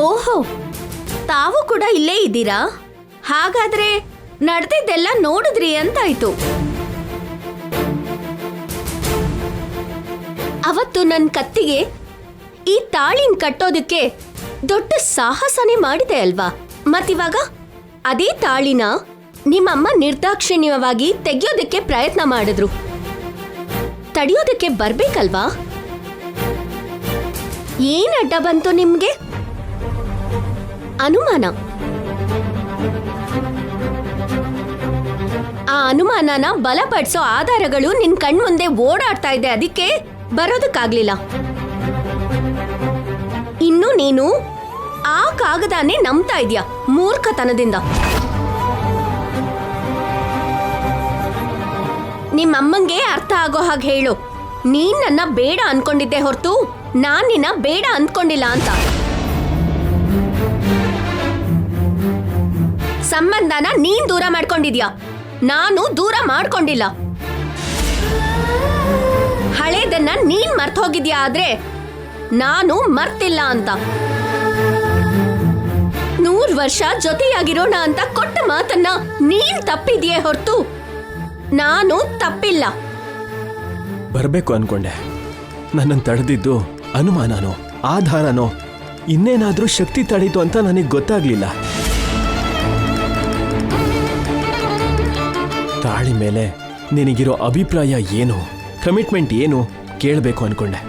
ಓಹೋ, ತಾವು ಕೂಡ ಇಲ್ಲೇ ಇದ್ದೀರಾ? ಹಾಗಾದ್ರೆ ನಡೆದಿದ್ದೆಲ್ಲ ನೋಡಿದ್ರಿ ಅಂತಾಯ್ತು. ಅವತ್ತು ನನ್ನ ಕತ್ತಿಗೆ ಈ ತಾಳಿನ ಕಟ್ಟೋದಕ್ಕೆ ದೊಡ್ಡ ಸಾಹಸನೇ ಮಾಡಿದೆ ಅಲ್ವಾ? ಮತ್ತಿವಾಗ ಅದೇ ತಾಳಿನ ನಿಮ್ಮಮ್ಮ ನಿರ್ದಾಕ್ಷಿಣ್ಯವಾಗಿ ತೆಗೆಯೋದಕ್ಕೆ ಪ್ರಯತ್ನ ಮಾಡಿದ್ರು. ತಡೆಯೋದಕ್ಕೆ ಬರ್ಬೇಕಲ್ವಾ? ಏನ್ ಅಡ್ಡ ಬಂತು ನಿಮ್ಗೆ? ಅನುಮಾನ. ಆ ಅನುಮಾನನ ಬಲಪಡಿಸೋ ಆಧಾರಗಳು ನಿನ್ ಕಣ್ಮುಂದೆ ಓಡಾಡ್ತಾ ಇದೆ, ಅದಕ್ಕೆ ಬರೋದಕ್ಕಾಗ್ಲಿಲ್ಲ. ಇನ್ನು ನೀನು ಆ ಕಾಗದಾನೇ ನಂಬ್ತಾ ಇದ್ಯಾ ಮೂರ್ಖತನದಿಂದ. ನಿಮ್ಮಮ್ಮಂಗೆ ಅರ್ಥ ಆಗೋ ಹಾಗೆ ಹೇಳು. ನೀನ್ ನನ್ನ ಬೇಡ ಅನ್ಕೊಂಡಿದ್ದೆ ಹೊರತು ನಾನ್ ನಿನ್ನ ಬೇಡ ಅಂದ್ಕೊಂಡಿಲ್ಲ ಅಂತ. ಸಂಬಂಧನ ನೀನ್ ದೂರ ಮಾಡ್ಕೊಂಡಿದ್ಯಾ, ನಾನು ದೂರ ಮಾಡ್ಕೊಂಡಿಲ್ಲ. ಹಳೇದನ್ನ ನೀನ್ ಮರ್ತ್ ಹೋಗಿದ್ಯಾ, ಆದ್ರೆ ನಾನು ಮರ್ತಿಲ್ಲ ಅಂತ. 100 ವರ್ಷ ಜೊತೆಯಾಗಿರೋಣ ಅಂತ ಕೊಟ್ಟ ಮಾತನ್ನ ನೀನ್ ತಪ್ಪಿದ್ಯೇ ಹೊರತು ನಾನು ತಪ್ಪಿಲ್ಲ. ಬರ್ಬೇಕು ಅನ್ಕೊಂಡೆ. ನನ್ನನ್ನು ತಡೆದಿದ್ದು ಅನುಮಾನನೋ ಆಧಾರನೋ ಇನ್ನೇನಾದ್ರೂ ಶಕ್ತಿ ತಡೀತು ಅಂತ ನನಗೆ ಗೊತ್ತಾಗ್ಲಿಲ್ಲ. ತಾಳಿ ಮೇಲೆ ನಿನಗಿರೋ ಅಭಿಪ್ರಾಯ ಏನು, ಕಮಿಟ್ಮೆಂಟ್ ಏನು ಕೇಳಬೇಕು ಅನ್ಕೊಂಡೆ.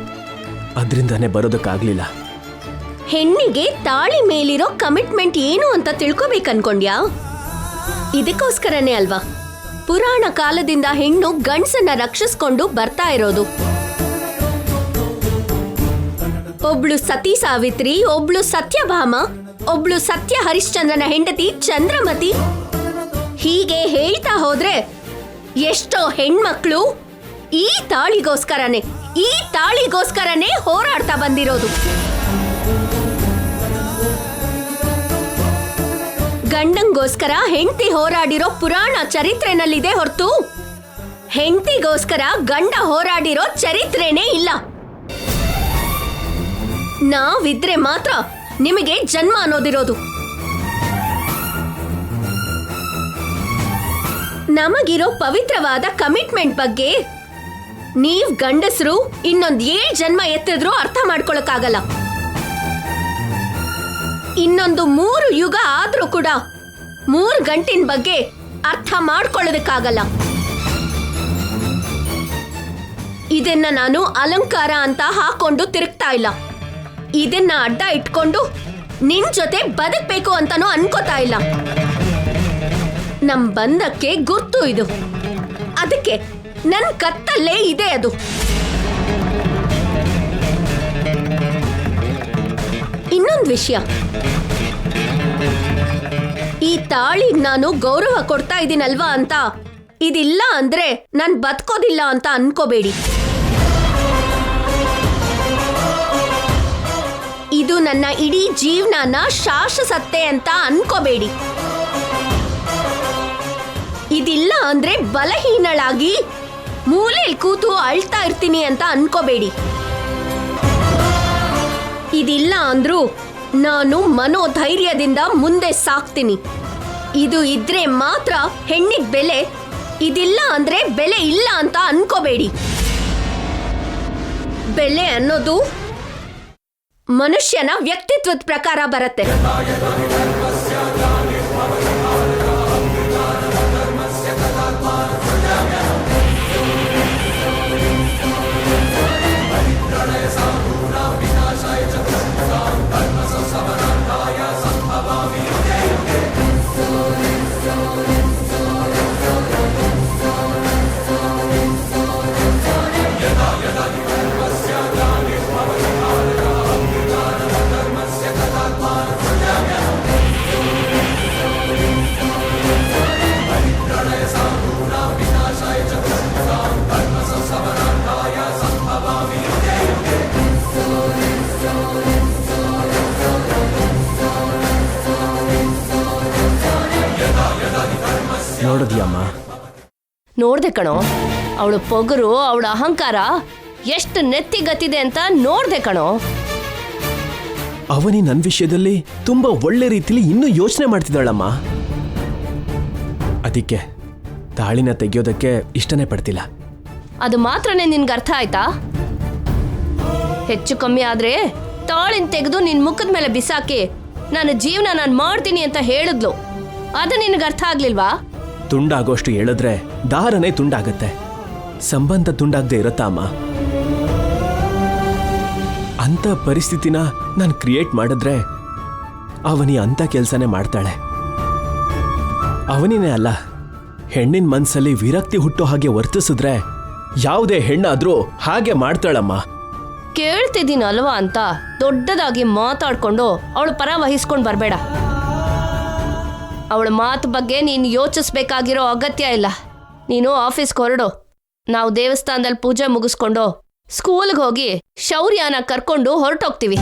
ಅದರಿಂದಾನೇ ಬರೋದಕ್ಕಾಗ್ಲಿಲ್ಲ. ಹೆಣ್ಣಿಗೆ ತಾಳಿ ಮೇಲಿರೋ ಕಮಿಟ್ಮೆಂಟ್ ಏನು ಅಂತ ತಿಳ್ಕೊಬೇಕನ್ಕೊಂಡ್ಯಾ? ಇದಕ್ಕೋಸ್ಕರನೇ ಅಲ್ವಾ ಪುರಾಣ ಕಾಲದಿಂದ ಹೆಣ್ಣು ಗಂಡಸನ್ನ ರಕ್ಷಿಸ್ಕೊಂಡು ಬರ್ತಾ ಇರೋದು. ಒಬ್ಳು ಸತಿ ಸಾವಿತ್ರಿ, ಒಬ್ಳು ಸತ್ಯಭಾಮ, ಒಬ್ಳು ಸತ್ಯ ಹರಿಶ್ಚಂದ್ರನ ಹೆಂಡತಿ ಚಂದ್ರಮತಿ. ಹೀಗೆ ಹೇಳ್ತಾ ಹೋದ್ರೆ ಎಷ್ಟೋ ಹೆಣ್ಮಕ್ಳು ಈ ತಾಳಿಗೋಸ್ಕರನೇ ಹೋರಾಡ್ತಾ ಬಂದಿರೋದು. ಗಂಡಂಗೋಸ್ಕರ ಹೆಂಡತಿ ಹೋರಾಡಿರೋ ಪುರಾಣ ಚರಿತ್ರೆನಲ್ಲಿದೆ ಹೊರತು ಹೆಂಡತಿಗೋಸ್ಕರ ಗಂಡ ಹೋರಾಡಿರೋ ಚರಿತ್ರೆನೇ ಇಲ್ಲ. ನಾವಿದ್ರೆ ಮಾತ್ರ ನಿಮಗೆ ಜನ್ಮ ಅನ್ನೋದಿರೋದು. ನಮಗಿರೋ ಪವಿತ್ರವಾದ ಕಮಿಟ್ಮೆಂಟ್ ಬಗ್ಗೆ ನೀವ್ ಗಂಡಸರು ಇನ್ನೊಂದ್ 7 ಜನ್ಮ ಎತ್ತಿದ್ರೂ ಅರ್ಥ ಮಾಡ್ಕೊಳಕ್ಕಾಗಲ್ಲ. ಇನ್ನೊಂದು 3 ಯುಗ ಆದ್ರೂ ಕೂಡ 3 ಗಂಟಿನ ಬಗ್ಗೆ ಅರ್ಥ ಮಾಡ್ಕೊಳ್ಳೋದಕ್ಕಾಗಲ್ಲ. ಇದನ್ನ ನಾನು ಅಲಂಕಾರ ಅಂತ ಹಾಕೊಂಡು ತಿರುಗ್ತಾ ಇಲ್ಲ. ಇದನ್ನ ಅಡ್ಡ ಇಟ್ಕೊಂಡು ನಿನ್ ಜೊತೆ ಬದುಕ್ಬೇಕು ಅಂತಾನೂ ಅನ್ಕೋತಾ ಇಲ್ಲ. ನಮ್ ಬಂಧಕ್ಕೆ ಗುರ್ತು ಇದು. ಅದಕ್ಕೆ ನನ್ ಕತ್ತಲ್ಲೇ ಇದೆ ಅದು. ಇನ್ನೊಂದು ವಿಷಯ, ಈ ತಾಳಿಗ್ ನಾನು ಗೌರವ ಕೊಡ್ತಾ ಇದ್ದೀನಲ್ವಾ ಅಂತ ಇದಿಲ್ಲ ಅಂದ್ರೆ ನಾನ್ ಬದುಕೋದಿಲ್ಲ ಅಂತ ಅನ್ಕೋಬೇಡಿ. ಇದು ನನ್ನ ಇಡೀ ಜೀವನನ ಶಾಶ್ವತತೆ ಅಂತ ಅನ್ಕೋಬೇಡಿ. ಇದಿಲ್ಲ ಅಂದ್ರೆ ಬಲಹೀನಳಾಗಿ ಮೂಲೆಯಲ್ಲಿ ಕೂತು ಅಳ್ತಾ ಇರ್ತೀನಿ ಅಂತ ಅನ್ಕೋಬೇಡಿ. ಇದಿಲ್ಲ ಅಂದ್ರೂ ನಾನು ಮನೋಧೈರ್ಯದಿಂದ ಮುಂದೆ ಸಾಕ್ತೀನಿ. ಇದು ಇದ್ರೆ ಮಾತ್ರ ಹೆಣ್ಣಿಗೆ ಬೆಲೆ. ಇದಿಲ್ಲ ಅಂದ್ರೆ ಬೆಲೆ ಇಲ್ಲ ಅಂತ ಅನ್ಕೋಬೇಡಿ. ಬೆಲೆ ಅನ್ನೋದು ಮನುಷ್ಯನ ವ್ಯಕ್ತಿತ್ವದ ಪ್ರಕಾರ ಬರುತ್ತೆ. ನೋಡಿದ್ಯಮ್ಮ? ನೋಡ್ದೆ ಕಣೋ, ಅವಳು ಪೊಗರು, ಅವಳ ಅಹಂಕಾರ ಎಷ್ಟು ನೆತ್ತಿಗತ್ತಿದೆ ಅಂತ ನೋಡ್ದೆ ಕಣೋ. ಅವನಿ ನನ್ನ ವಿಷಯದಲ್ಲಿ ತುಂಬಾ ಒಳ್ಳೆ ರೀತಿಲಿ ಇನ್ನೂ ಯೋಚನೆ ಮಾಡ್ತಿದ್ದಾಳಮ್ಮ. ಅದಕ್ಕೆ ತಾಳಿನ ತೆಗೆಯೋದಕ್ಕೆ ಇಷ್ಟನೇ ಪಡ್ತಿಲ್ಲ. ಅದು ಮಾತ್ರನೇ ನಿನ್ಗೆ ಅರ್ಥ ಆಯ್ತಾ? ಹೆಚ್ಚು ಕಮ್ಮಿ ಆದ್ರೆ ತಾಳಿನ ತೆಗೆದು ನಿನ್ ಮುಖದ ಮೇಲೆ ಬಿಸಾಕಿ ನನ್ನ ಜೀವನ ನಾನು ಮಾಡ್ತೀನಿ ಅಂತ ಹೇಳಿದ್ಲು. ಅದು ನಿನಗೆ ಅರ್ಥ ಆಗ್ಲಿಲ್ವಾ? ತುಂಡಾಗೋಷ್ಟು ಹೇಳಿದ್ರೆ ದಾರನೇ ತುಂಡಾಗತ್ತೆ, ಸಂಬಂಧ ತುಂಡಾಗದೆ ಇರುತ್ತಾ ಅಮ್ಮ? ಅಂತ ಪರಿಸ್ಥಿತಿನ ನಾನು ಕ್ರಿಯೇಟ್ ಮಾಡಿದ್ರೆ ಅವನಿ ಅಂತ ಕೆಲಸನೇ ಮಾಡ್ತಾಳೆ. ಅವನಿನೇ ಅಲ್ಲ, ಹೆಣ್ಣಿನ ಮನ್ಸಲ್ಲಿ ವಿರಕ್ತಿ ಹುಟ್ಟೋ ಹಾಗೆ ವರ್ತಿಸಿದ್ರೆ ಯಾವುದೇ ಹೆಣ್ಣಾದ್ರೂ ಹಾಗೆ ಮಾಡ್ತಾಳಮ್ಮ. ಕೇಳ್ತಿದ್ದೀನಲ್ವಾ ಅಂತ ದೊಡ್ಡದಾಗಿ ಮಾತಾಡ್ಕೊಂಡು ಅವಳ ಪರ ವಹಿಸ್ಕೊಂಡು ಬರಬೇಡ. ಅವಳ ಮಾತು ಬಗ್ಗೆ ನೀನು ಯೋಚಿಸ್ಬೇಕಾಗಿರೋ ಅಗತ್ಯ ಇಲ್ಲ. ನೀನು ಆಫೀಸ್ಗೆ ಹೊರಡು. ನಾವು ದೇವಸ್ಥಾನದಲ್ಲಿ ಪೂಜೆ ಮುಗಿಸ್ಕೊಂಡು ಸ್ಕೂಲ್ಗೆ ಹೋಗಿ ಶೌರ್ಯನ ಕರ್ಕೊಂಡು ಹೊರಟೋಗ್ತೀವಿ.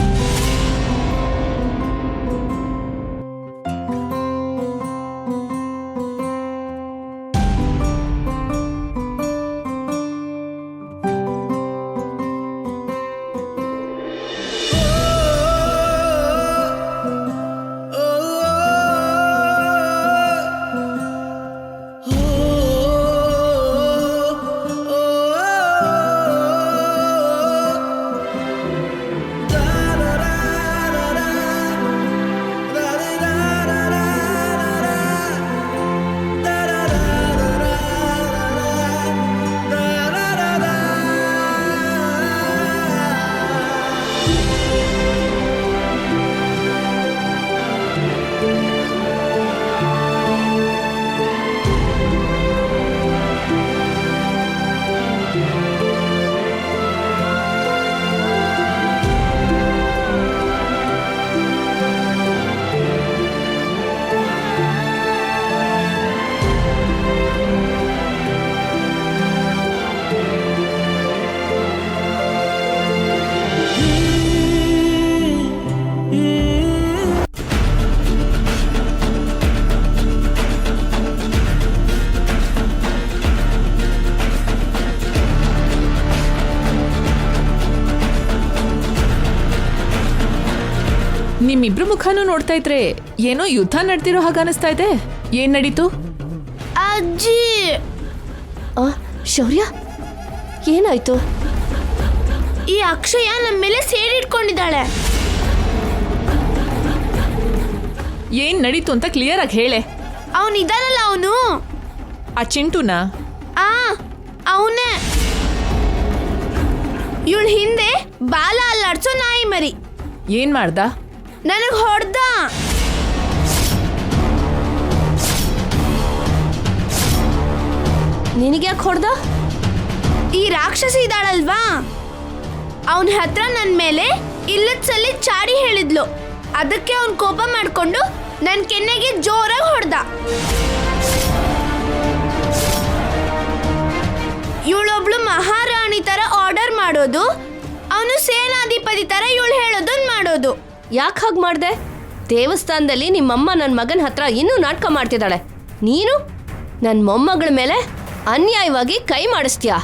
ನಿಮ್ಮಿಬ್ರು ಮುಖನೂ ನೋಡ್ತಾ ಇದ್ರೆ ಏನೋ ಯುದ್ಧ ನಡ್ತಿರೋ ಹಾಗ ಅನಿಸ್ತಾ ಇದೆ. ಏನ್ ನಡೀತು? ಅಜ್ಜಿ, ಶೌರ್ಯ ಏನಾಯ್ತು? ಈ ಅಕ್ಷಯ ನಮ್ಮ ಮೇಲೆ ಸೇರಿಟ್ಕೊಂಡಿದ್ದಾಳೆ. ಏನ್ ನಡೀತು ಅಂತ ಕ್ಲಿಯರ್ ಆಗಿ ಹೇಳೆ. ಅವನಿದಾನಲ್ಲ, ಅವನು ಆ ಚಿಂಟುನಾ? ಅವನೇ. ಇವಳ ಹಿಂದೆ ಬಾಲ ಅಲ್ಲಾಡ್ಸೋ ನಾಯಿ ಮರಿ. ಏನ್ ಮಾಡ್ದ? ನನಗ್ ಹೊಡ್ದ. ನಿನಗ್ಯಾಕೆ ಹೊಡ್ದ? ಈ ರಾಕ್ಷಸಿ ಇದ್ದಾಳಲ್ವಾ, ಅವನ ಹತ್ರ ನನ್ನ ಮೇಲೆ ಇಲ್ಲದ ಸಲ್ಲಿ ಚಾಡಿ ಹೇಳಿದ್ಲು. ಅದಕ್ಕೆ ಅವನ್ ಕೋಪ ಮಾಡ್ಕೊಂಡು ನನ್ನ ಕೆನ್ನೆಗೆ ಜೋರಾಗಿ ಹೊಡ್ದ. ಇವಳೊಬ್ಳು ಮಹಾರಾಣಿ ತರ ಆರ್ಡರ್ ಮಾಡೋದು, ಅವನು ಸೇನಾಧಿಪತಿ ತರ ಇವಳು ಹೇಳೋದನ್ನ ಮಾಡೋದು. ಯಾಕೆ ಹಾಗೆ ಮಾಡ್ದೆ? ದೇವಸ್ಥಾನದಲ್ಲಿ ನಿಮ್ಮಮ್ಮ ನನ್ನ ಮಗನ ಹತ್ರ ಇನ್ನೂ ನಾಟಕ ಮಾಡ್ತಿದ್ದಾಳೆ. ನೀನು ನನ್ನ ಮೊಮ್ಮಗಳ ಮೇಲೆ ಅನ್ಯಾಯವಾಗಿ ಕೈ ಮಾಡಿಸ್ತೀಯಾ?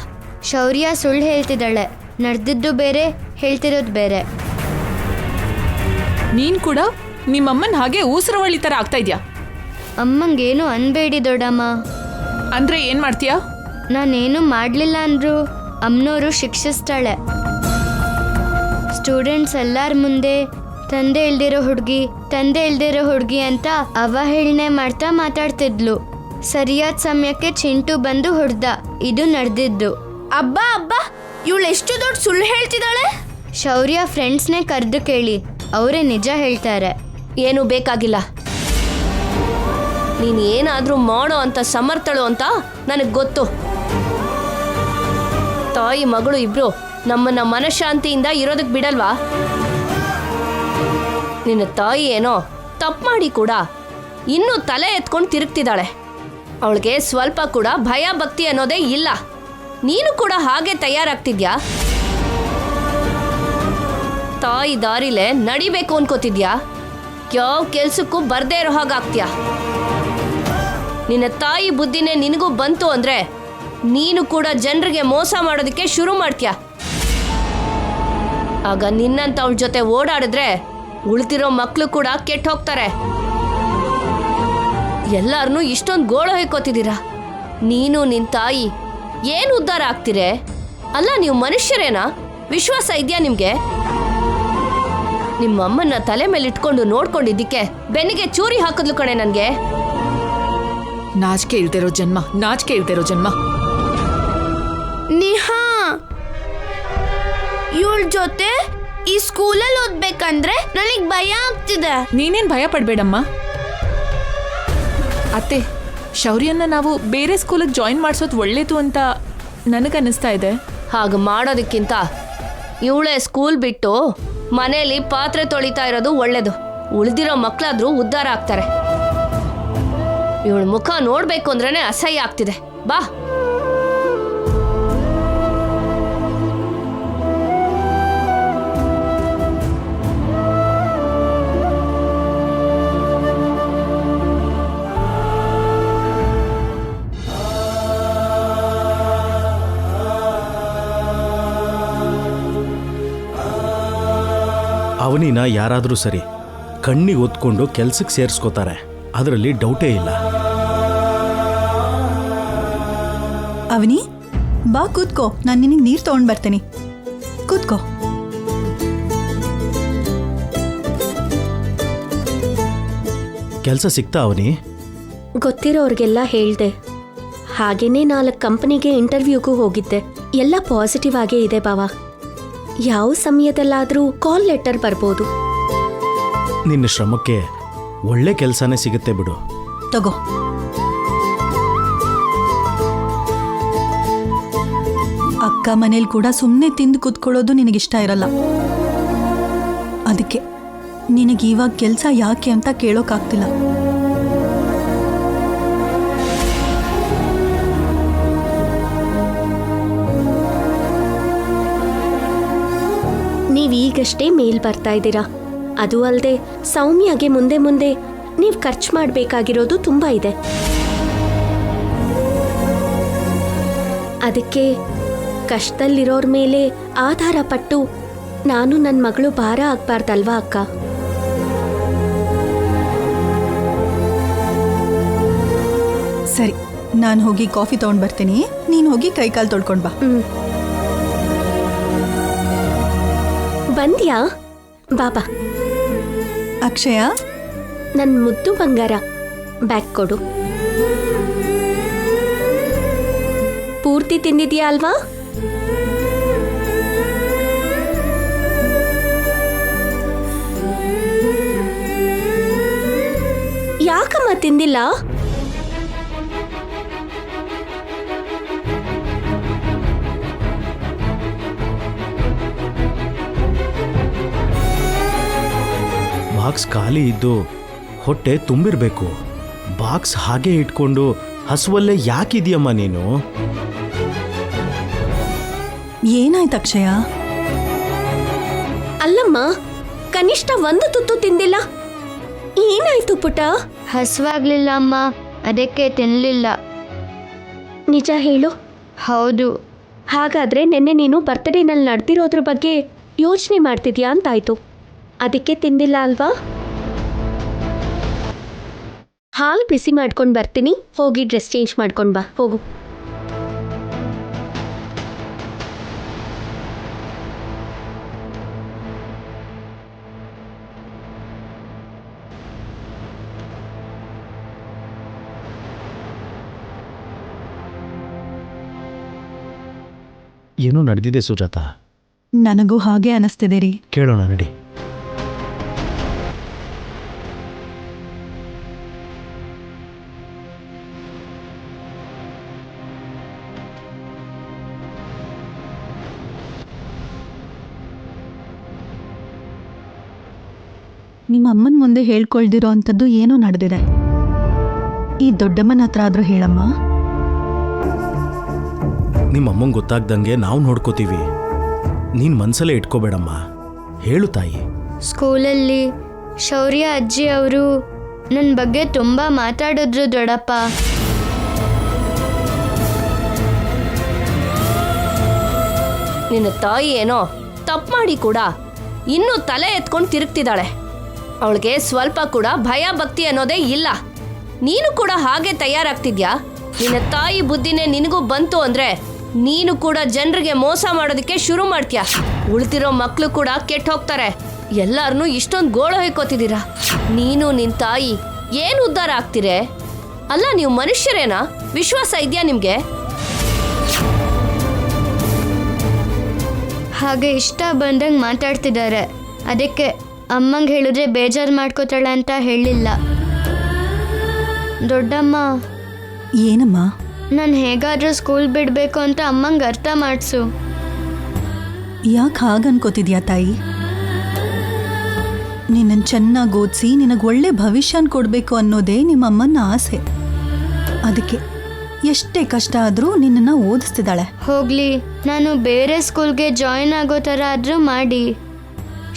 ಶೌರ್ಯ ಸುಳ್ಳು ಹೇಳ್ತಿದ್ದಾಳೆ. ನಡೆದಿದ್ದು ಬೇರೆ, ಹೇಳ್ತಿರೋದು ಬೇರೆ. ನೀನ್ ಕೂಡ ನಿಮ್ಮಮ್ಮನ್ ಹಾಗೆ ಊಸರವಳ್ಳಿ ತರ ಆಗ್ತಾ ಇದ್ಯಾ? ಅಮ್ಮಂಗೇನು ಅನ್ಬೇಡಿ ದೊಡ್ಡಮ್ಮ. ಅಂದ್ರೆ ಏನ್ ಮಾಡ್ತೀಯಾ? ನಾನೇನು ಮಾಡಲಿಲ್ಲ ಅಂದ್ರು ಅಮ್ಮನವರು ಶಿಕ್ಷಿಸ್ತಾಳೆ. ಸ್ಟೂಡೆಂಟ್ಸ್ ಎಲ್ಲರ ಮುಂದೆ ತಂದೆ ಇಲ್ದಿರೋ ಹುಡುಗಿ ಅಂತ ಅವಹೇಳನೆ ಮಾಡ್ತಾ ಮಾತಾಡ್ತಿದ್ಲು. ಸರಿಯಾದ ಸಮಯಕ್ಕೆ ಚಿಂಟು ಬಂದು ಹೊಡ್ದ. ಇದು ನಡೆದಿದ್ದು. ಅಬ್ಬಾ, ಇವಳು ಎಷ್ಟು ದೊಡ್ಡ ಸುಳ್ಳು ಹೇಳ್ತಿದ್ದಾಳೆ. ಶೌರ್ಯ ಫ್ರೆಂಡ್ಸ್ನೇ ಕರೆದು ಕೇಳಿ, ಅವರೇ ನಿಜ ಹೇಳ್ತಾರೆ. ಏನು ಬೇಕಾಗಿಲ್ಲ. ನೀನು ಏನಾದರೂ ಮಾಡೋ ಅಂತ ಸಮರ್ಥಳು ಅಂತ ನನಗೆ ಗೊತ್ತು. ತಾಯಿ ಮಗಳು ಇಬ್ರು ನಮ್ಮನ್ನ ಮನಃಶಾಂತಿಯಿಂದ ಇರೋದಕ್ಕೆ ಬಿಡಲ್ವಾ? ನಿನ್ನ ತಾಯಿ ಏನೋ ತಪ್ಪು ಮಾಡಿ ಕೂಡ ಇನ್ನೂ ತಲೆ ಎತ್ಕೊಂಡು ತಿರುಗ್ತಿದ್ದಾಳೆ. ಅವಳಿಗೆ ಸ್ವಲ್ಪ ಕೂಡ ಭಯ ಭಕ್ತಿ ಅನ್ನೋದೇ ಇಲ್ಲ. ನೀನು ಕೂಡ ಹಾಗೆ ತಯಾರಾಗ್ತಿದ್ಯಾ? ತಾಯಿ ದಾರಿಲೇ ನಡಿಬೇಕು ಅನ್ಕೋತಿದ್ಯಾ? ಯಾವ ಕೆಲ್ಸಕ್ಕೂ ಬರ್ದೇ ಇರೋ ಹಾಗಾಗ್ತೀಯಾ? ನಿನ್ನ ತಾಯಿ ಬುದ್ಧಿನೇ ನಿನಗೂ ಬಂತು ಅಂದ್ರೆ ನೀನು ಕೂಡ ಜನರಿಗೆ ಮೋಸ ಮಾಡೋದಕ್ಕೆ ಶುರು ಮಾಡ್ತೀಯ. ಆಗ ನಿನ್ನಂತ ಅವಳ ಜೊತೆ ಓಡಾಡಿದ್ರೆ ಉಳಿದಿರೋ ಮಕ್ಳು ಕೂಡ ಕೆಟ್ಟ ಹೋಗ್ತಾರೆ. ಎಲ್ಲಾರನ್ನೂ ಇಷ್ಟೊಂದು ಗೋಳು ಹೊಯ್ಕೋತಿದ್ದೀರಾ. ನೀನು ನಿನ್ ತಾಯಿ ಏನು ಉದ್ಧಾರ ಆಗ್ತೀರೆ? ಅಲ್ಲ, ನೀವು ಮನುಷ್ಯರೇನಾ? ವಿಶ್ವಾಸ ಇದೆಯಾ ನಿಮ್ಗೆ? ನಿಮ್ಮಮ್ಮನ್ನ ತಲೆ ಮೇಲೆ ಇಟ್ಕೊಂಡು ನೋಡ್ಕೊಂಡಿದ್ದಕ್ಕೆ ಬೆನ್ನಿಗೆ ಚೂರಿ ಹಾಕಿದ್ಲು ಕಣೆ ನನ್ಗೆ. ನಾಚಿಕೆ ಇಲ್ದಿರೋ ಜನ್ಮ, ನಾಚಿಕೆ ಇಲ್ದಿರೋ ಜನ್ಮ. ನಿಹಾ, ಇವಳ ಜೊತೆ ಈ ಸ್ಕೂಲಲ್ಲಿ ಓದ್ಬೇಕಂದ್ರೆ ನನಗ್ ಭಯ ಆಗ್ತಿದೆ. ನೀನೇನ್ ಭಯ ಪಡ್ಬೇಡಮ್ಮ. ಅತ್ತೆ, ಶೌರ್ಯನ್ನ ನಾವು ಬೇರೆ ಸ್ಕೂಲಿಗೆ ಜಾಯಿನ್ ಮಾಡಿಸೋದು ಒಳ್ಳೇದು ಅಂತ ನನಗನ್ನಿಸ್ತಾ ಇದೆ. ಹಾಗೆ ಮಾಡೋದಕ್ಕಿಂತ ಇವಳೇ ಸ್ಕೂಲ್ ಬಿಟ್ಟು ಮನೇಲಿ ಪಾತ್ರೆ ತೊಳಿತಾ ಇರೋದು ಒಳ್ಳೇದು. ಉಳಿದಿರೋ ಮಕ್ಕಳಾದ್ರೂ ಉದ್ಧಾರ ಆಗ್ತಾರೆ. ಇವಳ ಮುಖ ನೋಡ್ಬೇಕು ಅಂದ್ರೇನೆ ಅಸಹ್ಯ ಆಗ್ತಿದೆ. ಬಾ. ಅವನಿನ ಯಾರಾದರೂ ಸರಿ ಕಣ್ಣಿಗೆ ಒತ್ಕೊಂಡು ಕೆಲ್ಸಕ್ಕೆ ಸೇರಿಸ್ಕೋತಾರೆ, ಅದರಲ್ಲಿ ಡೌಟೇ ಇಲ್ಲ. ಅವನಿ, ಬಾ ಕೂತ್ಕೋ, ನಾನು ನಿನಗೆ ನೀರು ತಗೊಂಡು ಬರ್ತೀನಿ. ಕೂತ್ಕೋ. ಕೆಲಸ ಸಿಗ್ತಾ ಅವನಿ? ಗೊತ್ತಿರೋರ್ಗೆಲ್ಲ ಹೇಳ್ದೆ. ಹಾಗೇನೆ 4 ಕಂಪನಿಗೆ ಇಂಟರ್ವ್ಯೂಗೂ ಹೋಗಿದ್ದೆ. ಎಲ್ಲ ಪಾಸಿಟಿವ್ ಆಗೇ ಇದೆ ಬಾವ. ಯಾವ ಸಮಯದಲ್ಲಾದ್ರೂ ಕಾಲ್ ಲೆಟರ್ ಬರ್ಬೋದು. ನಿನ್ನ ಶ್ರಮಕ್ಕೆ ಒಳ್ಳೆ ಕೆಲಸನೇ ಸಿಗುತ್ತೆ ಬಿಡು. ತಗೋ. ಅಕ್ಕ ಮನೇಲಿ ಕೂಡ ಸುಮ್ಮನೆ ತಿಂದು ಕೂತ್ಕೊಳ್ಳೋದು ನಿನಗಿಷ್ಟ ಇರಲ್ಲ. ಅದಕ್ಕೆ ನಿನಗೆ ಇವಾಗ ಕೆಲಸ ಯಾಕೆ ಅಂತ ಕೇಳೋಕ್ಕಾಗ್ತಿಲ್ಲ. ನೀವೀಗಷ್ಟೇ ಮೇಲ್ ಬರ್ತಾ ಇದ್ದೀರಾ. ಅದು ಅಲ್ಲದೆ ಸೌಮ್ಯಗೆ ಮುಂದೆ ಮುಂದೆ ನೀವು ಖರ್ಚು ಮಾಡಬೇಕಾಗಿರೋದು ತುಂಬ ಇದೆ. ಅದಕ್ಕೆ ಕಷ್ಟದಲ್ಲಿರೋರ್ ಮೇಲೆ ಆಧಾರ ಪಟ್ಟು ನಾನು ನನ್ನ ಮಗಳು ಭಾರ ಆಗ್ಬಾರ್ದಲ್ವಾ ಅಕ್ಕ? ಸರಿ, ನಾನು ಹೋಗಿ ಕಾಫಿ ತಗೊಂಡು ಬರ್ತೀನಿ. ನೀನು ಹೋಗಿ ಕೈಕಾಲು ತೊಳ್ಕೊಂಡು ಬಾ. ಬಂದ್ಯಾ ಬಾಬಾ? ಅಕ್ಷಯ, ನನ್ನ ಮುದ್ದು ಬಂಗಾರ, ಬ್ಯಾಗ್ ಕೊಡು. ಪೂರ್ತಿ ತಿಂದಿದ್ಯಾ ಅಲ್ವಾ? ಯಾಕಮ್ಮ ತಿಂದಿಲ್ಲ? ಬಾಕ್ಸ್ ಖಾಲಿ ಇದ್ದು ಹೊಟ್ಟೆ ತುಂಬಿರಬೇಕು. ಬಾಕ್ಸ್ ಹಾಗೆ ಇಟ್ಕೊಂಡು ಹಸುವಲ್ಲೇ ಯಾಕಿದೆಯಮ್ಮ ನೀನು? ಏನಾಯ್ತು ಅಕ್ಷಯ? ಅಲ್ಲಮ್ಮ, ಕನಿಷ್ಠ 1 ತುತ್ತು ತಿಂದಿಲ್ಲ. ಏನಾಯ್ತು ಪುಟ? ಹಸುವಾಗ್ಲಿಲ್ಲ ಅಮ್ಮ, ಅದಕ್ಕೆ ತಿನ್ನಲಿಲ್ಲ. ನಿಜ ಹೇಳು. ಹೌದು. ಹಾಗಾದ್ರೆ ನಿನ್ನೆ ನೀನು ಬರ್ತ್ಡೇನಲ್ಲಿ ನಡೆದಿರೋದ್ರ ಬಗ್ಗೆ ಯೋಚನೆ ಮಾಡ್ತಿದ್ಯಾ ಅಂತಾಯ್ತು. ಅದಕ್ಕೆ ತಿಂದಿಲ್ಲ ಅಲ್ವಾ? ಹಾಲು ಬಿಸಿ ಮಾಡ್ಕೊಂಡು ಬರ್ತೀನಿ, ಹೋಗಿ ಡ್ರೆಸ್ ಚೇಂಜ್ ಮಾಡ್ಕೊಂಡು ಬಾ. ಹೋಗು. ಏನೋ ನಡೆದಿದೆ ಸುಜಾತ. ನನಗೂ ಹಾಗೆ ಅನಿಸ್ತಿದೆ ರೀ. ಕೇಳೋಣ ನಡಿ. ನಿಮ್ಮ ಅಮ್ಮನ ಮುಂದೆ ಹೇಳ್ಕೊಳ್ದಿರೋ ಅಂಥದ್ದು ಏನೋ ನಡೆದಿದೆ. ಈ ದೊಡ್ಡಮ್ಮನ ಹತ್ರ ಆದರೂ ಹೇಳಮ್ಮ. ನಿಮ್ಮ ಅಮ್ಮಂಗೆ ಗೊತ್ತಾಗ್ದಂಗೆ ನಾವು ನೋಡ್ಕೋತೀವಿ. ನೀನು ಮನಸ್ಸಲ್ಲೇ ಇಟ್ಕೋಬೇಡಮ್ಮ, ಹೇಳು ತಾಯಿ. ಸ್ಕೂಲಲ್ಲಿ ಶೌರ್ಯ ಅಜ್ಜಿ ಅವರು ನನ್ನ ಬಗ್ಗೆ ತುಂಬ ಮಾತಾಡಿದ್ರು ದೊಡ್ಡಪ್ಪ. ನಿನ್ನ ತಾಯಿ ಏನೋ ತಪ್ಪು ಮಾಡಿ ಕೂಡ ಇನ್ನೂ ತಲೆ ಎತ್ಕೊಂಡು ತಿರುಗ್ತಿದ್ದಾಳೆ. ಅವಳಿಗೆ ಸ್ವಲ್ಪ ಕೂಡ ಭಯ ಭಕ್ತಿ ಅನ್ನೋದೇ ಇಲ್ಲ. ನೀನು ಕೂಡ ಹಾಗೆ ತಯಾರಾಗ್ತಿದ್ಯಾ? ನಿನ್ನ ತಾಯಿ ಬುದ್ಧಿನೇ ನಿನಗೂ ಬಂತು ಅಂದ್ರೆ ನೀನು ಕೂಡ ಜನರಿಗೆ ಮೋಸ ಮಾಡೋದಕ್ಕೆ ಶುರು ಮಾಡ್ತೀಯ. ಉಳ್ತಿರೋ ಮಕ್ಕಳು ಕೂಡ ಕೆಟ್ಟ ಹೋಗ್ತಾರೆ. ಎಲ್ಲಾರನ್ನೂ ಇಷ್ಟೊಂದು ಗೋಳು ಹೊಯ್ಕೋತಿದ್ದೀರಾ. ನೀನು ನಿನ್ ತಾಯಿ ಏನು ಉದ್ಧಾರ ಆಗ್ತೀರೆ? ಅಲ್ಲ, ನೀವು ಮನುಷ್ಯರೇನಾ? ವಿಶ್ವಾಸ ಇದೆಯಾ ನಿಮ್ಗೆ? ಹಾಗೆ ಇಷ್ಟ ಬಂದಂಗೆ ಮಾತಾಡ್ತಿದ್ದಾರೆ. ಅದಕ್ಕೆ ಅಮ್ಮಂಗೆ ಹೇಳಿದ್ರೆ ಬೇಜಾರು ಮಾಡ್ಕೋತಾಳೆ ಅಂತ ಹೇಳಿಲ್ಲ. ದೊಡ್ಡಮ್ಮ, ಏನಮ್ಮ? ನಾನು ಹೇಗಾದರೂ ಸ್ಕೂಲ್ ಬಿಡಬೇಕು ಅಂತ ಅಮ್ಮಂಗೆ ಅರ್ಥ ಮಾಡಿಸು. ಯಾಕೆ ಹಾಗನ್ಕೋತಿದ್ಯಾ ತಾಯಿ? ನಿನ್ನನ್ನು ಚೆನ್ನಾಗಿ ಓದಿಸಿ ನಿನಗೆ ಒಳ್ಳೆ ಭವಿಷ್ಯನ ಕೊಡಬೇಕು ಅನ್ನೋದೇ ನಿಮ್ಮ ಅಮ್ಮನ ಆಸೆ. ಅದಕ್ಕೆ ಎಷ್ಟೇ ಕಷ್ಟ ಆದರೂ ನಿನ್ನನ್ನು ಓದಿಸ್ತಿದ್ದಾಳೆ. ಹೋಗ್ಲಿ, ನಾನು ಬೇರೆ ಸ್ಕೂಲ್ಗೆ ಜಾಯಿನ್ ಆಗೋ ಥರ ಆದರೂ ಮಾಡಿ.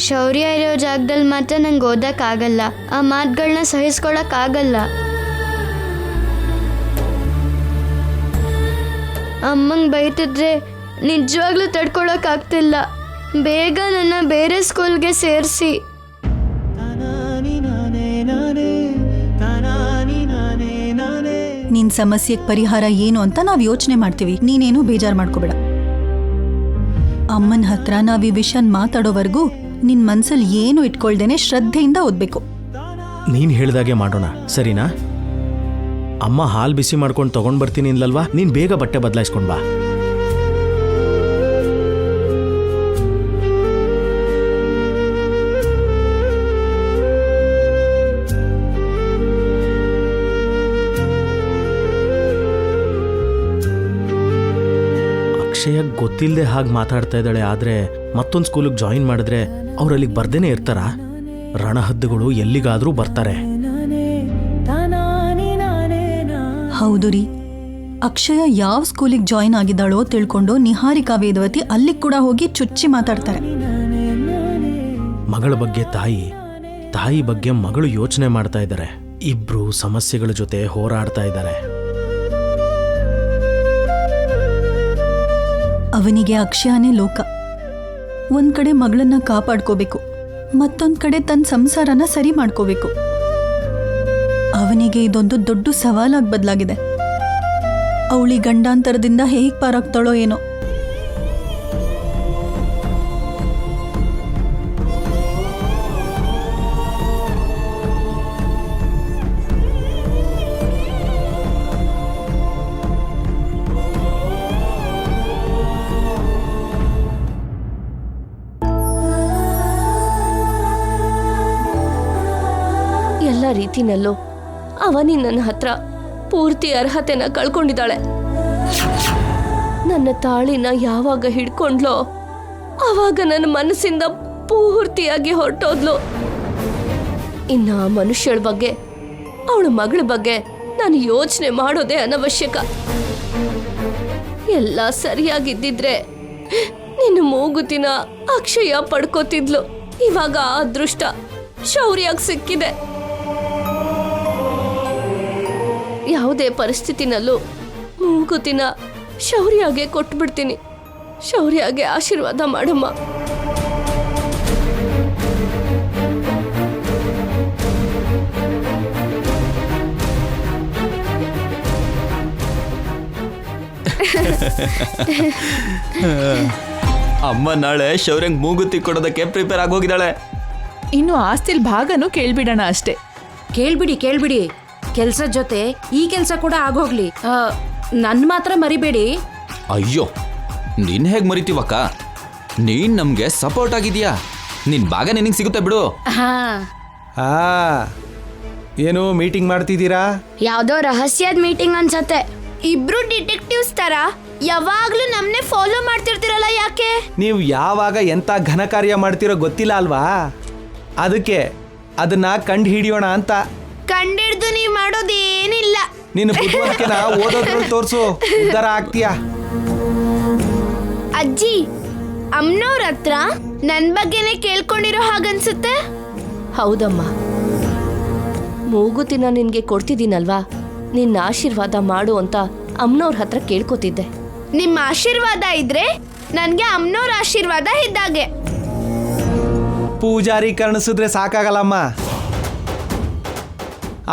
ಶೌರ್ಯ ಇರೋ ಜಾಗದಲ್ಲಿ ಮಾತ್ರ ನಂಗೆ ಓದೋಕ್ಕಾಗಲ್ಲ. ಆ ಮಾತುಗಳನ್ನ ಸಹಿಸ್ಕೊಳಕ್ಕಾಗಲ್ಲ. ಅಮ್ಮಂಗೆ ಬೈತಿದ್ರೆ ನಿಜವಾಗ್ಲೂ ತಡ್ಕೊಳಕ್ಕಾಗ್ತಿಲ್ಲ. ಬೇಗ ನನ್ನ ಬೇರೆ ಸ್ಕೂಲ್ಗೆ ಸೇರಿಸಿ. ನಿನ್ನ ಸಮಸ್ಯೆಗೆ ಪರಿಹಾರ ಏನು ಅಂತ ನಾವು ಯೋಚನೆ ಮಾಡ್ತೀವಿ. ನೀನೇನು ಬೇಜಾರು ಮಾಡ್ಕೋಬೇಡ. ಅಮ್ಮನ ಹತ್ರ ನಾವು ಈ ವಿಷಯನ ಮಾತಾಡೋವರೆಗೂ ನಿನ್ನ ಮನ್ಸಲ್ಲಿ ಏನು ಇಟ್ಕೊಳ್ದೇನೆ ಶ್ರದ್ಧೆಯಿಂದ ಓದಬೇಕು. ನೀನು ಹೇಳ್ದಾಗೆ ಮಾಡೋಣ, ಸರಿನಾ? ಅಮ್ಮ ಹಾಲು ಬಿಸಿ ಮಾಡ್ಕೊಂಡು ತಗೊಂಡ್ ಬರ್ತೀನಿ ಇಲ್ಲಲ್ವಾ? ನೀನು ಬೇಗ ಬಟ್ಟೆ ಬದಲಾಯಿಸ್ಕೊಂಡು ಬಾ. ಅಕ್ಷಯ ಗೊತ್ತಿಲ್ಲದೆ ಹಾಗೆ ಮಾತಾಡ್ತಾ ಇದ್ದಾಳೆ. ಆದರೆ ಮತ್ತೊಂದು ಸ್ಕೂಲಿಗೆ ಜಾಯಿನ್ ಮಾಡಿದ್ರೆ ಅವ್ರು ಅಲ್ಲಿಗೆ ಬರ್ದೇನೆ ಇರ್ತಾರ? ರಣಹದ್ದುಗಳು ಎಲ್ಲಿಗಾದರೂ ಬರ್ತಾರೆ. ಹೌದು ರೀ, ಅಕ್ಷಯ ಯಾವ ಸ್ಕೂಲಿಗೆ ಜಾಯಿನ್ ಆಗಿದ್ದಾಳೋ ತಿಳ್ಕೊಂಡು ನಿಹಾರಿಕಾ ವೇದವತಿ ಅಲ್ಲಿಗೆ ಕೂಡ ಹೋಗಿ ಚುಚ್ಚಿ ಮಾತಾಡ್ತಾರೆ. ಮಗಳ ಬಗ್ಗೆ ತಾಯಿ ಬಗ್ಗೆ ಮಗಳು ಯೋಚನೆ ಮಾಡ್ತಾ ಇದ್ದಾರೆ. ಇಬ್ರು ಸಮಸ್ಯೆಗಳ ಜೊತೆ ಹೋರಾಡ್ತಾ ಇದ್ದಾರೆ. ಅವನಿಗೆ ಅಕ್ಷಯನೇ ಲೋಕ. ಒಂದ್ ಕಡೆ ಮಗಳನ್ನ ಕಾಪಾಡ್ಕೋಬೇಕು, ಮತ್ತೊಂದ್ ಕಡೆ ತನ್ನ ಸಂಸಾರನ ಸರಿ ಮಾಡ್ಕೋಬೇಕು. ಅವನಿಗೆ ಇದೊಂದು ದೊಡ್ಡ ಸವಾಲಾಗಿ ಬದಲಾಗಿದೆ. ಅವಳಿ ಗಂಡಾಂತರದಿಂದ ಹೇಗೆ ಪಾರಾಗ್ತಾಳೋ ಏನೋ. ಎಲ್ಲ ರೀತಿನಲ್ಲೂ ಅವನಿ ನನ್ನ ಹತ್ರ ಪೂರ್ತಿ ಅರ್ಹತೆನ ಕಳ್ಕೊಂಡಿದ್ದಾಳೆ. ನನ್ನ ತಾಳಿನ ಯಾವಾಗ ಹಿಡ್ಕೊಂಡ್ಲೋ ಆವಾಗ ನನ್ನ ಮನಸ್ಸಿಂದ ಪೂರ್ತಿಯಾಗಿ ಹೊರಟೋದ್ಲು. ಇನ್ನು ಆ ಮನುಷ್ಯಳ ಬಗ್ಗೆ, ಅವಳ ಮಗಳ ಬಗ್ಗೆ ನಾನು ಯೋಚನೆ ಮಾಡೋದೇ ಅನವಶ್ಯಕ. ಎಲ್ಲ ಸರಿಯಾಗಿದ್ದಿದ್ರೆ ನಿನ್ನ ಮೂಗುತಿನ ಅಕ್ಷಯ ಪಡ್ಕೋತಿದ್ಲು. ಇವಾಗ ಆ ಅದೃಷ್ಟ ಶೌರ್ಯಾಗಿ ಸಿಕ್ಕಿದೆ. ಯಾವುದೇ ಪರಿಸ್ಥಿತಿನಲ್ಲೂ ಮೂಗುತಿನ ಶೌರ್ಯಾಗೆ ಕೊಟ್ಬಿಡ್ತೀನಿ. ಶೌರ್ಯಾಗೆ ಆಶೀರ್ವಾದ ಮಾಡಮ್ಮ. ಅಮ್ಮ ನಾಳೆ ಶೌರ್ಯಂಗ್ ಮೂಗುತಿ ಕೊಡೋದಕ್ಕೆ ಪ್ರಿಪೇರ್ ಆಗೋಗಿದ್ದಾಳೆ. ಇನ್ನು ಆಸ್ತಿಲ್ ಭಾಗನೂ ಕೇಳ್ಬಿಡೋಣ ಅಷ್ಟೇ. ಕೇಳ್ಬಿಡಿ. ಕೆಲ್ಸದ ಜೊತೆ ಈ ಕೆಲಸ ಕೂಡ ಆಗೋಗ್ಲಿ. ನನ್ ಮಾತ್ರ ಮರಿಬೇಡಿ. ಅಯ್ಯೋ, ನೀನ್ ಹೇಗ್ ಮರಿತೀವಕ್ಕ? ನೀನ್ ನಮ್ಗೆ ಸಪೋರ್ಟ್ ಆಗಿದ್ಯಾ. ನಿನ್ ಭಾಗ ನಿನಗೆ ಸಿಗುತ್ತೆ ಬಿಡು. ಏನು ಮೀಟಿಂಗ್ ಮಾಡ್ತಿದ್ದೀರಾ? ಯಾವ್ದೋ ರಹಸ್ಯದ ಮೀಟಿಂಗ್ ಅನ್ಸತ್ತೆ. ಇಬ್ರು ಡಿಟೆಕ್ಟಿವ್ಸ್ ತರ ಯಾವಾಗ್ಲೂ ನಮ್ನೆ ಫಾಲೋ ಮಾಡ್ತಿರ್ತೀರಲ್ಲ, ಯಾಕೆ? ನೀವು ಯಾವಾಗ ಎಂತ ಘನ ಕಾರ್ಯ ಮಾಡ್ತಿರೋ ಗೊತ್ತಿಲ್ಲ ಅಲ್ವಾ? ಅದಕ್ಕೆ ಅದನ್ನ ಕಂಡು ಹಿಡಿಯೋಣ ಅಂತ. ಕಂಡಿಡ್ದು ನೀವ್ ಮಾಡೋದೇನಿಲ್ಲ. ನಿನ್ನ ಬುದ್ಧಿವಂತಿಕೆನ ಓದೋದ್ರಲ್ಲಿ ತೋರ್ಸು, ಉದ್ಧಾರ ಆಗ್ತೀಯಾ. ಅಜ್ಜಿ, ಅಮ್ಮನವ್ರ ಹತ್ರ ನನ್ ಬಗ್ಗೆನೆ ಕೇಳ್ಕೊಂಡಿರೋ ಹಾಗನ್ಸುತ್ತೆ. ಹೌದಮ್ಮ, ಮೂಗುತಿನ ನಿನ್ಗೆ ಕೊಡ್ತಿದ್ದೀನಲ್ವಾ, ನಿನ್ನ ಆಶೀರ್ವಾದ ಮಾಡು ಅಂತ ಅಮ್ಮನವ್ರ ಹತ್ರ ಕೇಳ್ಕೊತಿದ್ದೆ. ನಿಮ್ಮ ಆಶೀರ್ವಾದ ಇದ್ರೆ ನನ್ಗೆ ಅಮ್ಮನವ್ರ ಆಶೀರ್ವಾದ ಇದ್ದಾಗೆ. ಪೂಜಾರಿ ಕರ್ಣಿಸಿದ್ರೆ ಸಾಕಾಗಲ್ಲಮ್ಮ,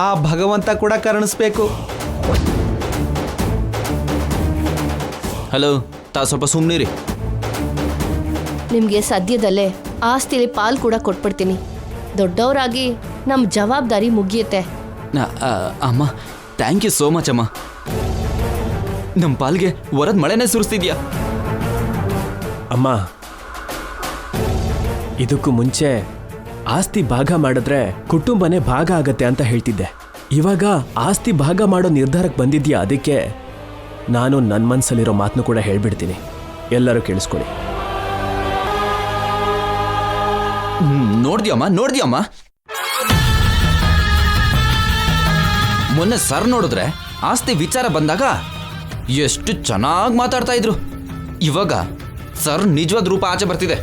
ಆ ಭಗವಂತ ಕೂಡ ಕರುಣಿಸ್ಬೇಕು. ಹಲೋ, ಸ್ವಲ್ಪ ಸುಮ್ಮನಿರಿ. ನಿಮಗೆ ಸದ್ಯದಲ್ಲೇ ಆಸ್ತಿಲಿ ಪಾಲ್ ಕೂಡ ಕೊಟ್ಬಿಡ್ತೀನಿ. ದೊಡ್ಡವರಾಗಿ ನಮ್ಮ ಜವಾಬ್ದಾರಿ ಮುಗಿಯುತ್ತೆ. ಅಮ್ಮ, ಥ್ಯಾಂಕ್ ಯು ಸೋ ಮಚ್ ಅಮ್ಮ. ನಮ್ಮ ಪಾಲ್ಗೆ ವರದ ಮಳೆನೇ ಸುರಿಸ್ತಿದ್ಯಾ. ಅಮ್ಮ, ಇದಕ್ಕೂ ಮುಂಚೆ ಆಸ್ತಿ ಭಾಗ ಮಾಡಿದ್ರೆ ಕುಟುಂಬನೇ ಭಾಗ ಆಗತ್ತೆ ಅಂತ ಹೇಳ್ತಿದ್ದೆ. ಇವಾಗ ಆಸ್ತಿ ಭಾಗ ಮಾಡೋ ನಿರ್ಧಾರಕ್ಕೆ ಬಂದಿದ್ಯಾ, ಅದಕ್ಕೆ ನಾನು ನನ್ನ ಮನಸ್ಸಲ್ಲಿರೋ ಮಾತನ್ನು ಕೂಡ ಹೇಳ್ಬಿಡ್ತೀನಿ. ಎಲ್ಲರೂ ಕೇಳಿಸ್ಕೊಳ್ಳಿ. ನೋಡ್ದ್ಯಮ್ಮ, ಮೊನ್ನೆ ಸರ್ ನೋಡಿದ್ರೆ ಆಸ್ತಿ ವಿಚಾರ ಬಂದಾಗ ಎಷ್ಟು ಚೆನ್ನಾಗಿ ಮಾತಾಡ್ತಾ ಇದ್ರು. ಇವಾಗ ಸರ್ ನಿಜವಾದ ರೂಪ ಆಚೆ ಬರ್ತಿದೆ.